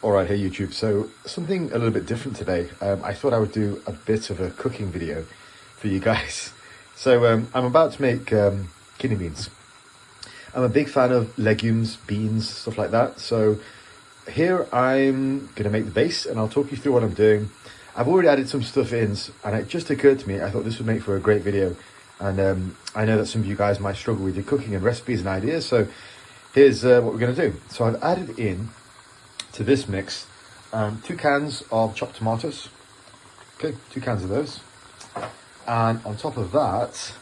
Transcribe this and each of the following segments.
Alright, hey YouTube, so something a little bit different today. I thought I would do a bit of a cooking video for you guys. So I'm about to make kidney beans. I'm a big fan of legumes, beans, stuff like that. So here I'm going to make the base and I'll talk you through what I'm doing. I've already added some stuff in and it just occurred to me, I thought this would make for a great video. And I know that some of you guys might struggle with your cooking and recipes and ideas. So here's what we're going to do. So I've added in to this mix 2 cans of chopped tomatoes. Okay, 2 cans of those. And on top of that,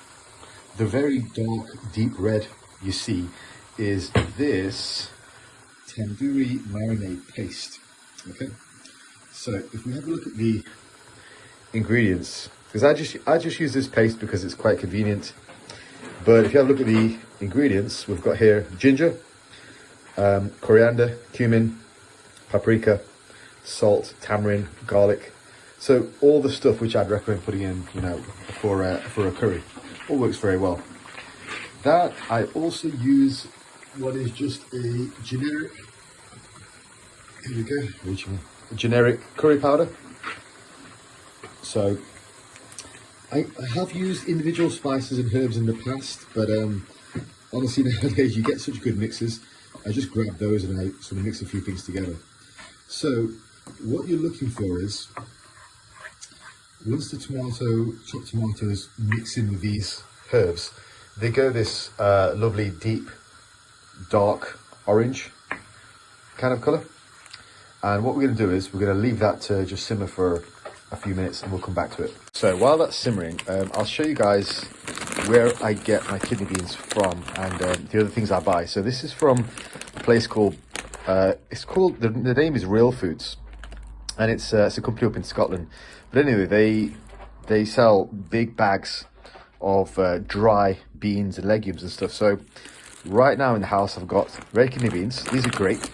the very dark, deep red you see is this tandoori marinade paste. Okay, so if we have a look at the ingredients, because I just use this paste because it's quite convenient. But if you have a look at the ingredients, we've got here ginger, coriander, cumin, paprika, salt, tamarind, garlic. So all the stuff which I'd recommend putting in, you know, for a curry. All works very well. That I also use what is just a generic, here we go, a generic curry powder. So I have used individual spices and herbs in the past, but honestly nowadays you get such good mixes. I just grab those and I sort of mix a few things together. So what you're looking for is, once the chopped tomatoes mix in with these herbs, they go this lovely deep dark orange kind of colour. And what we're going to do is we're going to leave that to just simmer for a few minutes and we'll come back to it. So while that's simmering, I'll show you guys where I get my kidney beans from and the other things I buy. So this is from a place called the name is Real Foods, and it's a company up in Scotland. But anyway, they sell big bags of dry beans and legumes and stuff. So right now in the house I've got red kidney beans. These are great.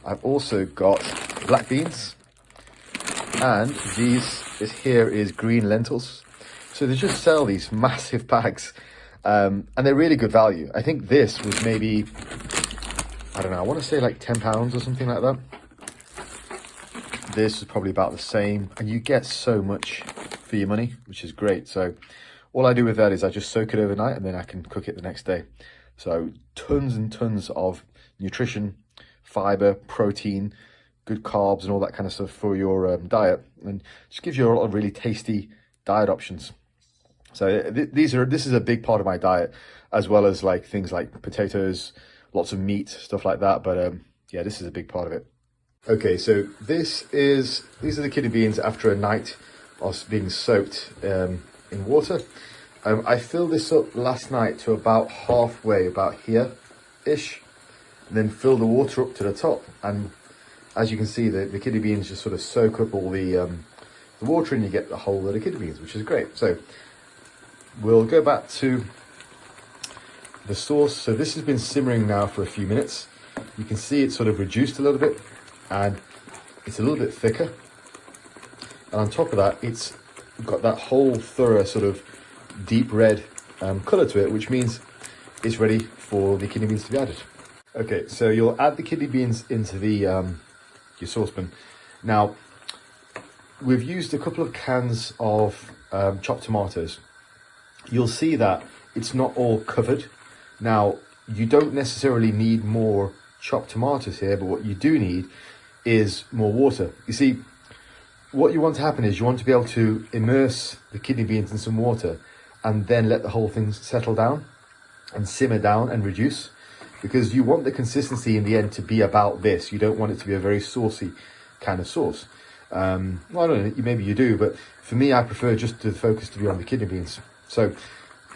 I've also got black beans, and here is green lentils. So they just sell these massive bags, and they're really good value. I think this was maybe, I don't know, I want to say like £10 or something like that. This is probably about the same, and you get so much for your money, which is great. So all I do with that is I just soak it overnight and then I can cook it the next day. So tons and tons of nutrition, fiber, protein, good carbs and all that kind of stuff for your diet, and just gives you a lot of really tasty diet options. So this is a big part of my diet, as well as like things like potatoes, lots of meat, stuff like that. But yeah, this is a big part of it. Okay, so these are the kidney beans after a night of being soaked in water. I filled this up last night to about halfway, about here-ish, and then fill the water up to the top. And as you can see, the kidney beans just sort of soak up all the water, and you get the whole lot of kidney beans, which is great. So we'll go back to the sauce. So this has been simmering now for a few minutes. You can see it's sort of reduced a little bit and it's a little bit thicker. And on top of that, it's got that whole thorough sort of deep red colour to it, which means it's ready for the kidney beans to be added. Okay, so you'll add the kidney beans into the your saucepan. Now, we've used a couple of cans of chopped tomatoes. You'll see that it's not all covered. Now, you don't necessarily need more chopped tomatoes here, but what you do need is more water. You see, what you want to happen is you want to be able to immerse the kidney beans in some water and then let the whole thing settle down and simmer down and reduce, because you want the consistency in the end to be about this. You don't want it to be a very saucy kind of sauce. Well, I don't know, maybe you do, but for me, I prefer just the focus to be on the kidney beans. So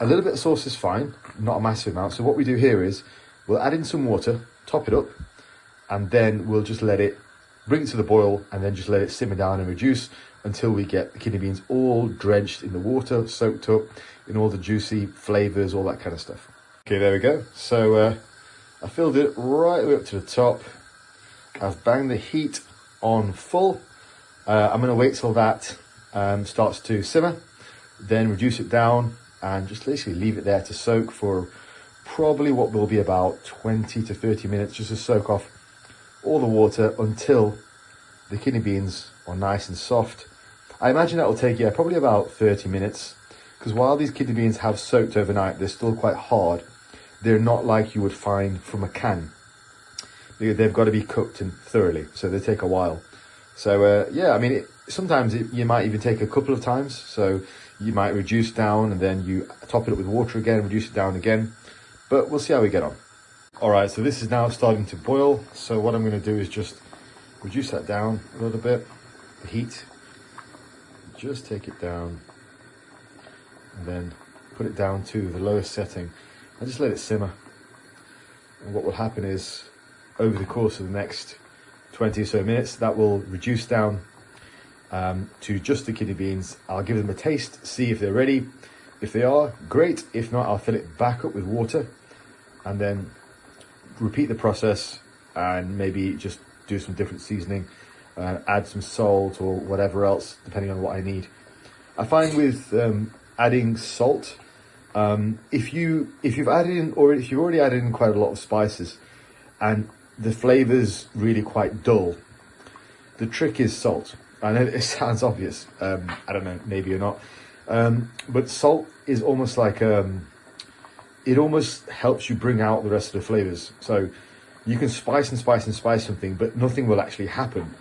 a little bit of sauce is fine, not a massive amount. So what we do here is we'll add in some water, top it up, and then we'll just let it bring it to the boil and then just let it simmer down and reduce until we get the kidney beans all drenched in the water, soaked up in all the juicy flavors, all that kind of stuff. Okay, there we go. So I filled it right way up to the top. I've banged the heat on full. I'm going to wait till that starts to simmer, then reduce it down and just basically leave it there to soak for probably what will be about 20 to 30 minutes, just to soak off all the water until the kidney beans are nice and soft. I imagine that will take, yeah, probably about 30 minutes, because while these kidney beans have soaked overnight, they're still quite hard. They're not like you would find from a can. They've got to be cooked in thoroughly, so they take a while. So yeah, I mean, sometimes you might even take a couple of times. So you might reduce down and then you top it up with water again, reduce it down again. But we'll see how we get on. All right, so this is now starting to boil. So what I'm going to do is just reduce that down a little bit, the heat. Just take it down and then put it down to the lowest setting and just let it simmer. And what will happen is, over the course of the next 20 or so minutes, that will reduce down to just the kidney beans. I'll give them a taste, see if they're ready. If they are, great. If not, I'll fill it back up with water and then repeat the process and maybe just do some different seasoning, add some salt or whatever else, depending on what I need. I find with adding salt, if you've already added in quite a lot of spices and the flavor's really quite dull, the trick is salt. I know it sounds obvious, I don't know, maybe or not, but salt is almost like, it almost helps you bring out the rest of the flavors. So you can spice and spice and spice something, but nothing will actually happen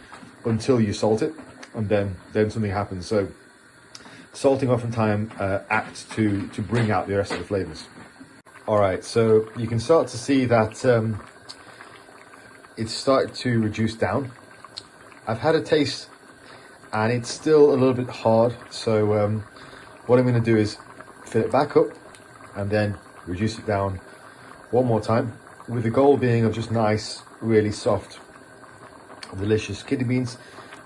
until you salt it, and then something happens. So salting oftentimes acts to bring out the rest of the flavors. All right, so you can start to see that it's started to reduce down. I've had a taste and it's still a little bit hard. So what I'm going to do is fill it back up and then reduce it down one more time, with the goal being of just nice, really soft, delicious kidney beans.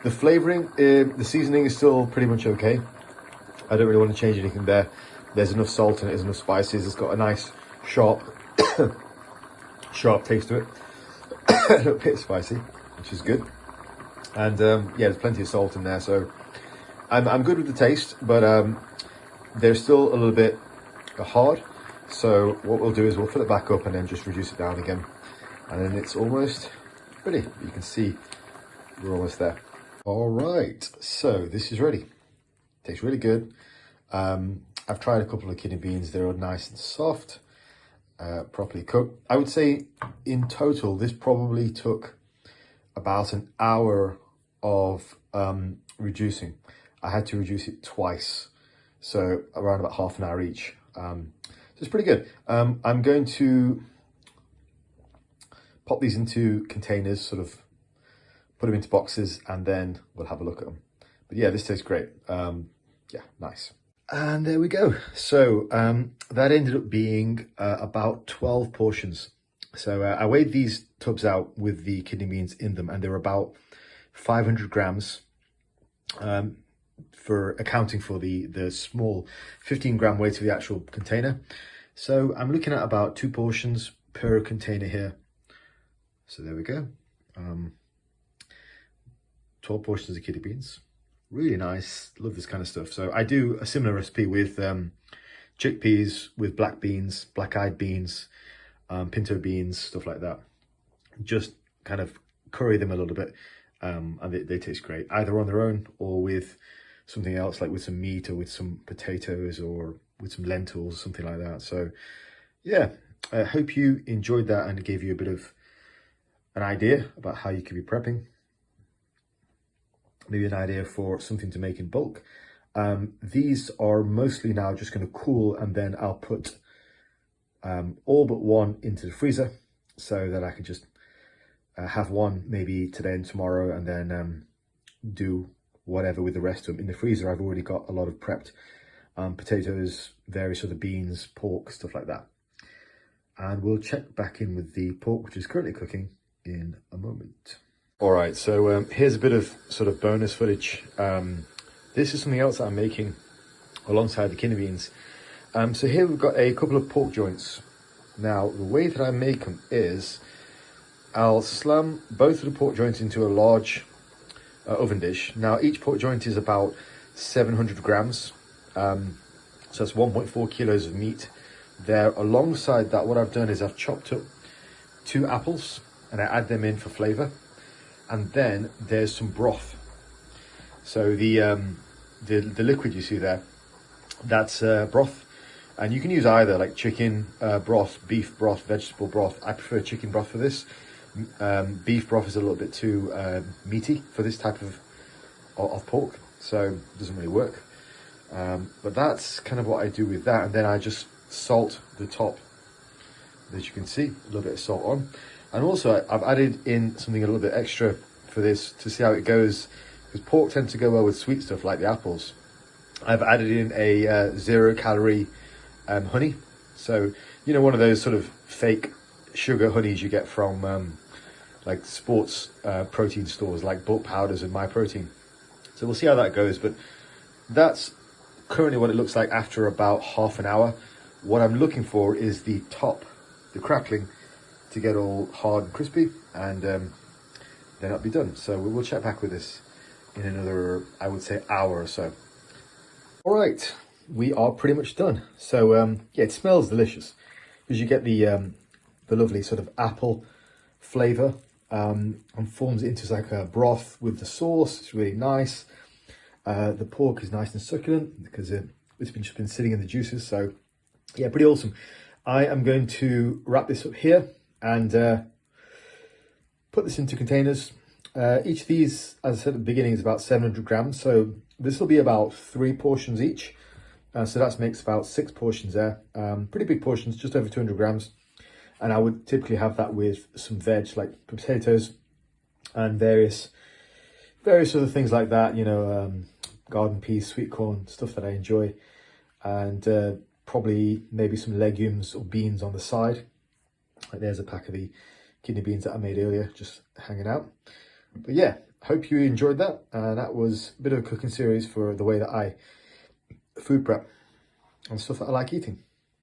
The flavoring, the seasoning is still pretty much okay. I don't really want to change anything there. There's enough salt in it, there's enough spices. It's got a nice sharp taste to it. A little bit spicy, which is good. And yeah, there's plenty of salt in there, so I'm good with the taste, but they're still a little bit hard. So what we'll do is we'll fill it back up and then just reduce it down again, and then it's almost ready. You can see we're almost there. All right, so this is ready. Tastes really good. I've tried a couple of kidney beans. They're nice and soft, properly cooked. I would say in total, this probably took about an hour of reducing. I had to reduce it twice, so around about half an hour each. So it's pretty good. I'm going to pop these into containers, sort of put them into boxes, and then we'll have a look at them. But yeah, this tastes great. Yeah, nice. And there we go. So that ended up being about 12 portions. So I weighed these tubs out with the kidney beans in them, and they were about 500 grams for accounting for the small 15-gram weight of the actual container. So I'm looking at about 2 portions per container here. So there we go. 12 portions of kidney beans. Really nice. Love this kind of stuff. So I do a similar recipe with chickpeas, with black beans, black-eyed beans, pinto beans, stuff like that. Just kind of curry them a little bit, and they taste great, either on their own or with something else, like with some meat or with some potatoes or with some lentils, something like that. So yeah, I hope you enjoyed that and it gave you a bit of an idea about how you could be prepping. Maybe an idea for something to make in bulk. These are mostly now just going to cool, and then I'll put all but one into the freezer so that I can just have one maybe today and tomorrow, and then do whatever with the rest of them. In the freezer, I've already got a lot of prepped potatoes, various other beans, pork, stuff like that. And we'll check back in with the pork, which is currently cooking, in a moment. All right, so here's a bit of sort of bonus footage. This is something else that I'm making alongside the kidney beans. So here we've got a couple of pork joints. Now, the way that I make them is I'll slam both of the pork joints into a large oven dish. Now, each pork joint is about 700 grams. So that's 1.4 kilos of meat there. Alongside that, what I've done is I've chopped up 2 apples and I add them in for flavor. and then there's some broth. So the liquid you see there, that's broth, and you can use either, like chicken broth, beef broth, vegetable broth. I prefer chicken broth for this. Beef broth is a little bit too meaty for this type of pork, so it doesn't really work. But that's kind of what I do with that, and then I just salt the top, as you can see, a little bit of salt on. And also I've added in something a little bit extra for this to see how it goes, because pork tends to go well with sweet stuff like the apples. I've added in a 0-calorie honey. So, you know, one of those sort of fake sugar honeys you get from like sports protein stores like Bulk Powders and My Protein. So we'll see how that goes, but that's currently what it looks like after about half an hour. What I'm looking for is the top, the crackling, to get all hard and crispy, and then that'll be done. So we'll check back with this in another, I would say, hour or so. All right, we are pretty much done. So yeah, it smells delicious because you get the lovely sort of apple flavor, and forms it into like a broth with the sauce. It's really nice. The pork is nice and succulent because it's just been sitting in the juices. So yeah, pretty awesome. I am going to wrap this up here and put this into containers. Each of these, as I said at the beginning, is about 700 grams. So this will be about 3 portions each. So that makes about 6 portions there. Pretty big portions, just over 200 grams. And I would typically have that with some veg like potatoes and various other things like that, you know, garden peas, sweet corn, stuff that I enjoy. And probably maybe some legumes or beans on the side. Like there's a pack of the kidney beans that I made earlier, just hanging out. But yeah, hope you enjoyed that. That was a bit of a cooking series for the way that I food prep and stuff that I like eating.